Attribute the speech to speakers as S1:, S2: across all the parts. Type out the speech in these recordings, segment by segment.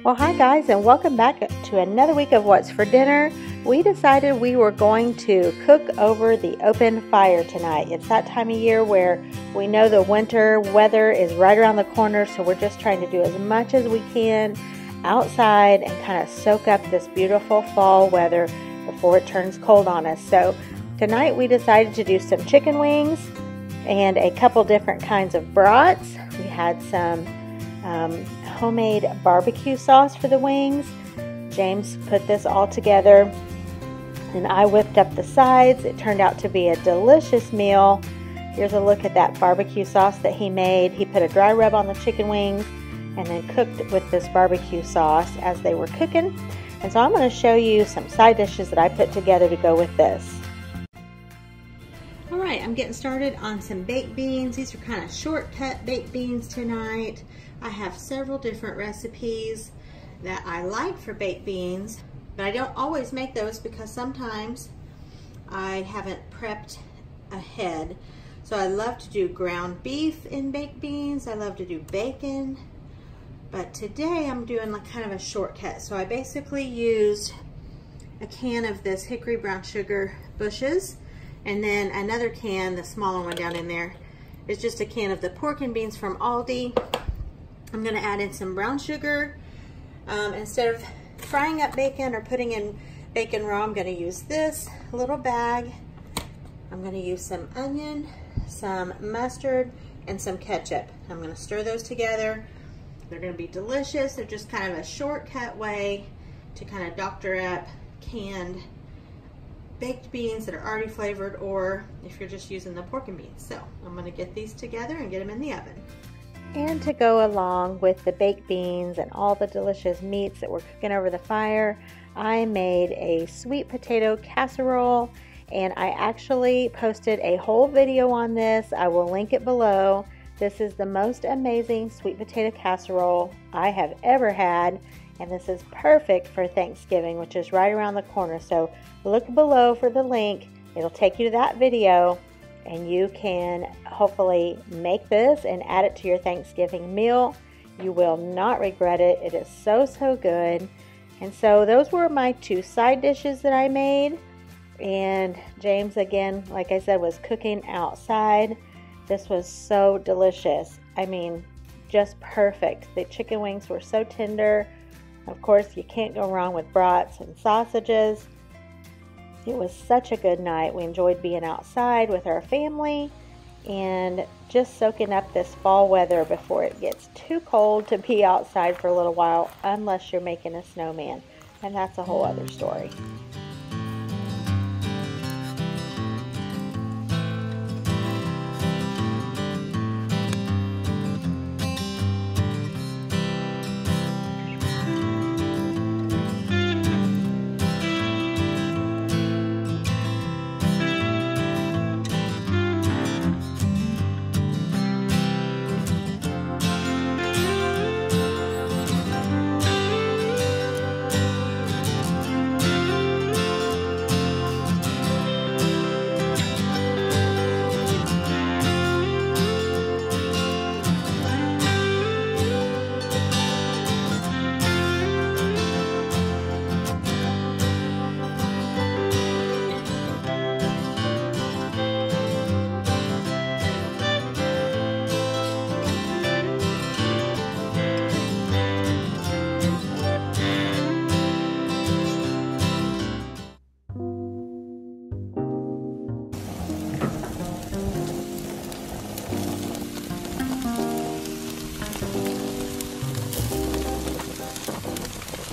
S1: Well, hi guys, and welcome back to another week of What's for Dinner. We decided we were going to cook over the open fire tonight. It's that time of year where we know the winter weather is right around the corner, so we're just trying to do as much as we can outside and kind of soak up this beautiful fall weather before it turns cold on us. So tonight we decided to do some chicken wings and a couple different kinds of brats. We had some homemade barbecue sauce for the wings. James put this all together and I whipped up the sides. It turned out to be a delicious meal. Here's a look at that barbecue sauce that he made. He put a dry rub on the chicken wings and then cooked with this barbecue sauce as they were cooking. And so I'm going to show you some side dishes that I put together to go with this. Alright, I'm getting started on some baked beans. These are kind of shortcut baked beans tonight. I have several different recipes that I like for baked beans, but I don't always make those because sometimes I haven't prepped ahead. So I love to do ground beef in baked beans. I love to do bacon, but today I'm doing like kind of a shortcut. So I basically used a can of this hickory brown sugar bushes, and then another can, the smaller one down in there, is just a can of the pork and beans from Aldi. I'm going to add in some brown sugar. Instead of frying up bacon or putting in bacon raw, I'm going to use this little bag. I'm going to use some onion, some mustard, and some ketchup. I'm going to stir those together. They're going to be delicious. They're just kind of a shortcut way to kind of doctor up canned baked beans that are already flavored, or if you're just using the pork and beans. So I'm going to get these together and get them in the oven. And to go along with the baked beans and all the delicious meats that we're cooking over the fire, I made a sweet potato casserole, and I actually posted a whole video on this. I will link it below. This is the most amazing sweet potato casserole I have ever had, and this is perfect for Thanksgiving, which is right around the corner. So look below for the link. It'll take you to that video, and you can hopefully make this and add it to your Thanksgiving meal. You will not regret it. It is so, so good. And so those were my two side dishes that I made. And James, again, like I said, was cooking outside. This was so delicious. I mean, just perfect. The chicken wings were so tender. Of course, you can't go wrong with brats and sausages. It was such a good night. We enjoyed being outside with our family and just soaking up this fall weather before it gets too cold to be outside for a little while, unless you're making a snowman, and that's a whole other story.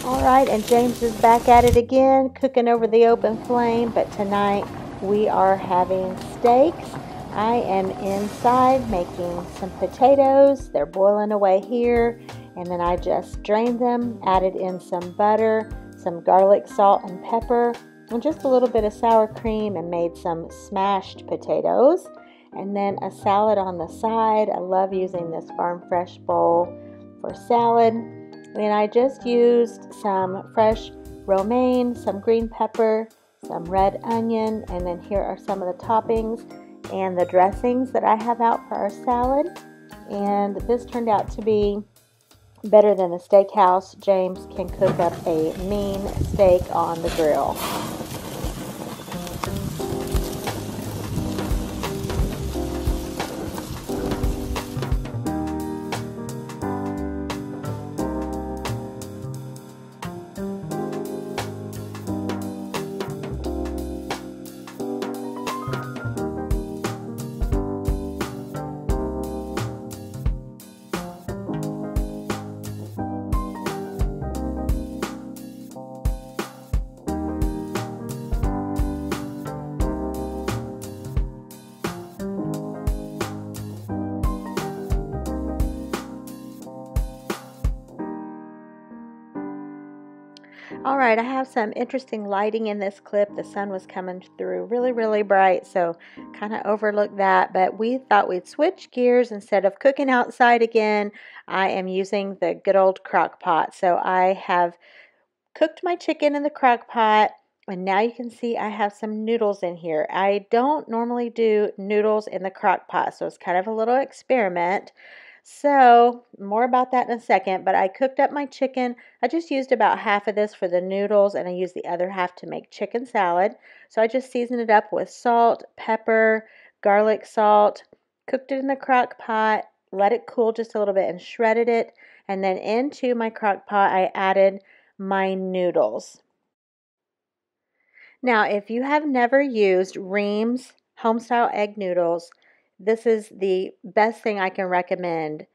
S1: Alright, and James is back at it again, cooking over the open flame, but tonight we are having steaks. I am inside making some potatoes. They're boiling away here, and then I just drained them, added in some butter, some garlic, salt, and pepper, and just a little bit of sour cream, and made some smashed potatoes, and then a salad on the side. I love using this Farm Fresh bowl for salad. And I just used some fresh romaine, some green pepper, some red onion, and then here are some of the toppings and the dressings that I have out for our salad. And this turned out to be better than the steakhouse, James can cook up a mean steak on the grill. All right, I have some interesting lighting in this clip. The sun was coming through really bright, so kind of overlooked that. But we thought we'd switch gears. Instead of cooking outside again, I am using the good old crock pot. So I have cooked my chicken in the crock pot, and now you can see I have some noodles in here. I don't normally do noodles in the crock pot, so it's kind of a little experiment. So more about that in a second, but I cooked up my chicken. I just used about half of this for the noodles, and I used the other half to make chicken salad. So I just seasoned it up with salt, pepper, garlic salt, cooked it in the crock pot, let it cool just a little bit, and shredded it. And then into my crock pot, I added my noodles. Now, if you have never used Ream's Homestyle Egg Noodles, this is the best thing I can recommend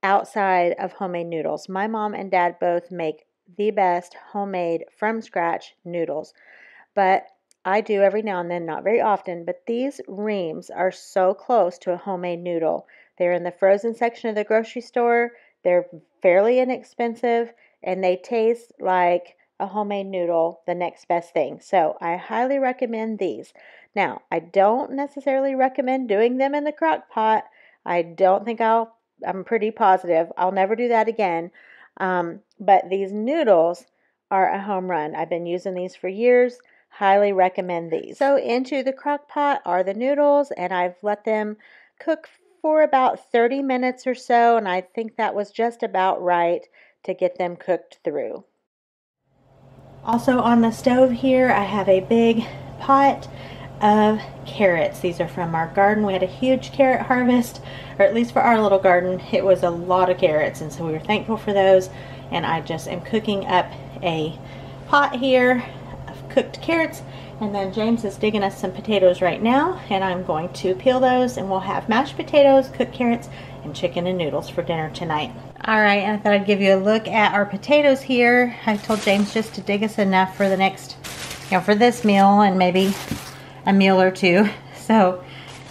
S1: outside of homemade noodles. My mom and dad both make the best homemade from scratch noodles, but I do every now and then, not very often, but these Reams are so close to a homemade noodle. They're in the frozen section of the grocery store. They're fairly inexpensive, and they taste like a homemade noodle, the next best thing. So I highly recommend these. Now, I don't necessarily recommend doing them in the crock pot. I'm pretty positive I'll never do that again. But these noodles are a home run. I've been using these for years. Highly recommend these. So into the crock pot are the noodles, and I've let them cook for about 30 minutes or so, and I think that was just about right to get them cooked through. Also on the stove here, I have a big pot of carrots. These are from our garden. We had a huge carrot harvest, or at least for our little garden, it was a lot of carrots, and so we were thankful for those. And I just am cooking up a pot here of cooked carrots, and then James is digging us some potatoes right now, and I'm going to peel those, and we'll have mashed potatoes, cooked carrots, and chicken and noodles for dinner tonight. All right, I thought I'd give you a look at our potatoes here. I told James just to dig us enough for the next, for this meal and maybe a meal or two. So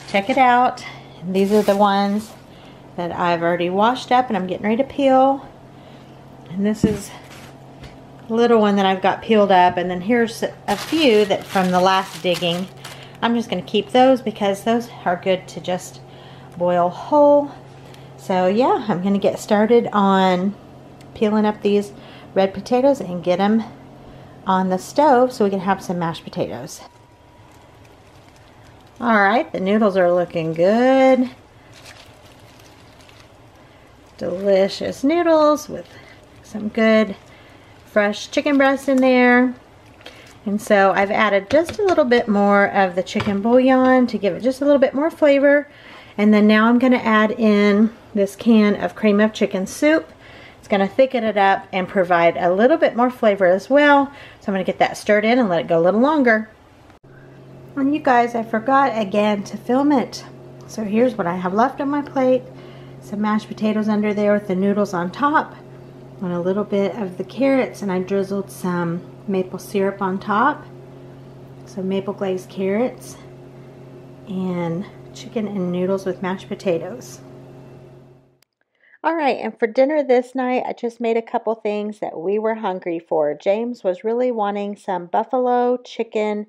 S1: check it out. These are the ones that I've already washed up and I'm getting ready to peel. And this is a little one that I've got peeled up. And then here's a few that from the last digging. I'm just going to keep those because those are good to just boil whole. So yeah, I'm going to get started on peeling up these red potatoes and get them on the stove so we can have some mashed potatoes. Alright, the noodles are looking good. Delicious noodles with some good fresh chicken breast in there. And so I've added just a little bit more of the chicken bouillon to give it just a little bit more flavor. And then now I'm going to add in this can of cream of chicken soup. It's going to thicken it up and provide a little bit more flavor as well. So I'm going to get that stirred in and let it go a little longer. And you guys, I forgot again to film it. So here's what I have left on my plate. Some mashed potatoes under there with the noodles on top. And a little bit of the carrots, and I drizzled some maple syrup on top. So maple glazed carrots and chicken and noodles with mashed potatoes. Alright, and for dinner this night, I just made a couple things that we were hungry for. James was really wanting some buffalo chicken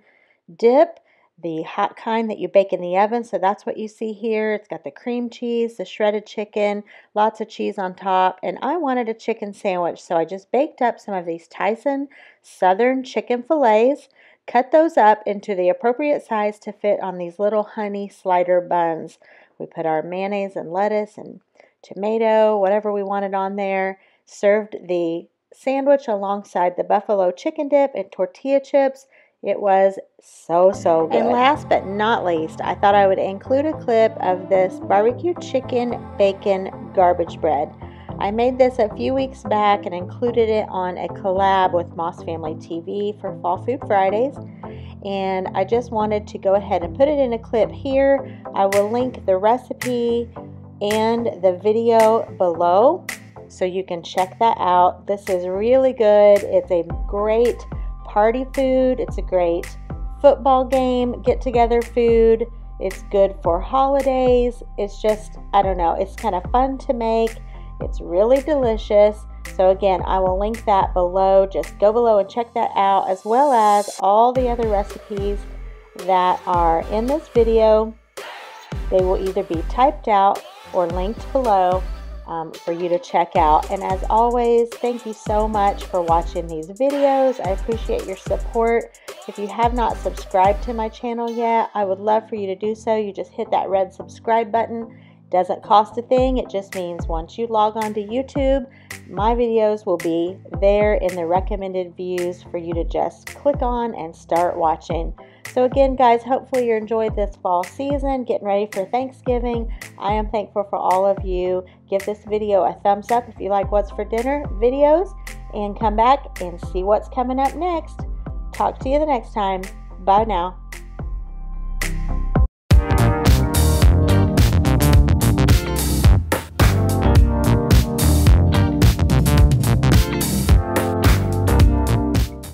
S1: dip, the hot kind that you bake in the oven. So that's what you see here. It's got the cream cheese, the shredded chicken, lots of cheese on top, and I wanted a chicken sandwich. So I just baked up some of these Tyson Southern chicken fillets, cut those up into the appropriate size to fit on these little honey slider buns. We put our mayonnaise and lettuce and tomato, whatever we wanted on there. served the sandwich alongside the buffalo chicken dip and tortilla chips. It was so good. And last but not least, I thought I would include a clip of this barbecue chicken bacon garbage bread. I made this a few weeks back and included it on a collab with Moss Family TV for Fall Food Fridays. And I just wanted to go ahead and put it in a clip here. I will link the recipe and the video below so you can check that out. This is really good. It's a great party food. It's a great football game get-together food. It's good for holidays. It's just, I don't know, it's kind of fun to make. It's really delicious. So again, I will link that below. Just go below and check that out, as well as all the other recipes that are in this video. They will either be typed out or linked below for you to check out. And as always, thank you so much for watching these videos. I appreciate your support. If you have not subscribed to my channel yet, I would love for you to do so. You just hit that red subscribe button. Doesn't cost a thing. It just means once you log on to YouTube, my videos will be there in the recommended views for you to just click on and start watching. So again, guys, hopefully you enjoyed this fall season, getting ready for Thanksgiving. I am thankful for all of you. Give this video a thumbs up if you like What's for Dinner videos, and come back and see what's coming up next. Talk to you the next time. Bye now.